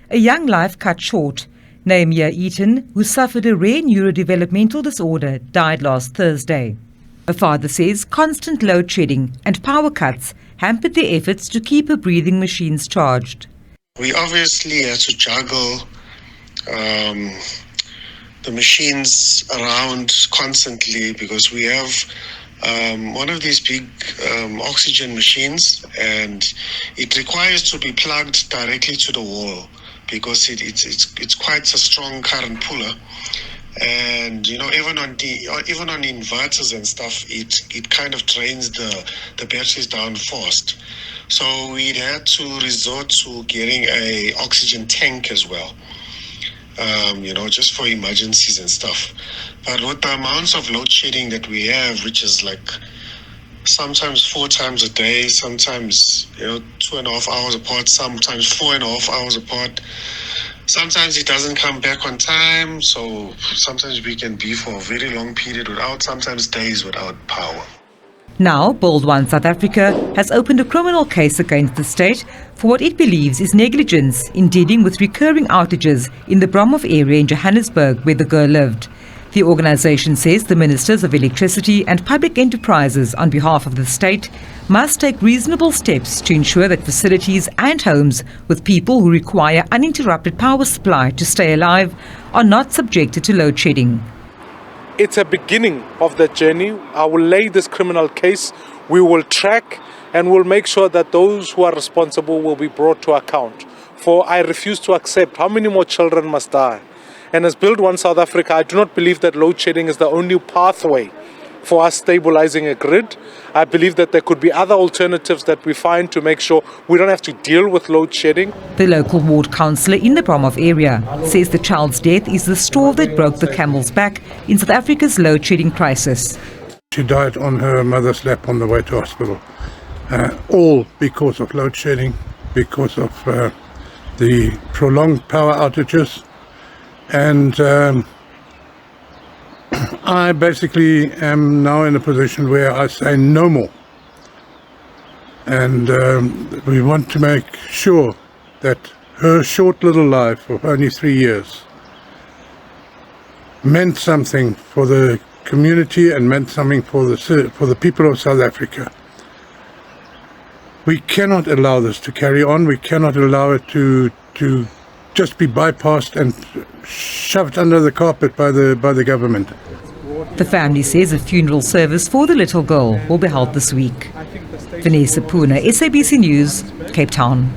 A young life cut short. Nehemiah Eaton, who suffered a rare neurodevelopmental disorder, died last Thursday. A father says constant load shedding and power cuts hampered their efforts to keep her breathing machines charged. We obviously had to juggle the machines around constantly because we have one of these big oxygen machines, and it requires to be plugged directly to the wall because it's quite a strong current puller, and even on inverters and stuff, it kind of drains the batteries down fast. So we had to resort to getting a oxygen tank as well, just for emergencies and stuff. But with the amounts of load shedding that we have, which is like sometimes 4 times a day, sometimes 2.5 hours apart, sometimes 4.5 hours apart. Sometimes it doesn't come back on time, so sometimes we can be for a very long period without, sometimes days without power. Now, Bold One South Africa has opened a criminal case against the state for what it believes is negligence in dealing with recurring outages in the Bromhof area in Johannesburg where the girl lived. The organisation says the ministers of electricity and public enterprises on behalf of the state must take reasonable steps to ensure that facilities and homes with people who require uninterrupted power supply to stay alive are not subjected to load shedding. It's a beginning of that journey. I will lay this criminal case. We will track and we'll make sure that those who are responsible will be brought to account. For I refuse to accept how many more children must die. And as Build One South Africa, I do not believe that load shedding is the only pathway for us stabilizing a grid. I believe that there could be other alternatives that we find to make sure we don't have to deal with load shedding. The local ward councillor in the Bromhof area says the child's death is the straw that broke the camel's back in South Africa's load shedding crisis. She died on her mother's lap on the way to hospital. All because of load shedding, because of the prolonged power outages. And I basically am now in a position where I say no more. And we want to make sure that her short little life of only 3 years meant something for the community and meant something for the people of South Africa. We cannot allow this to carry on. We cannot allow it to just be bypassed and shoved under the carpet by the government. The family says a funeral service for the little girl will be held this week. Vanessa Puna, SABC News, Cape Town.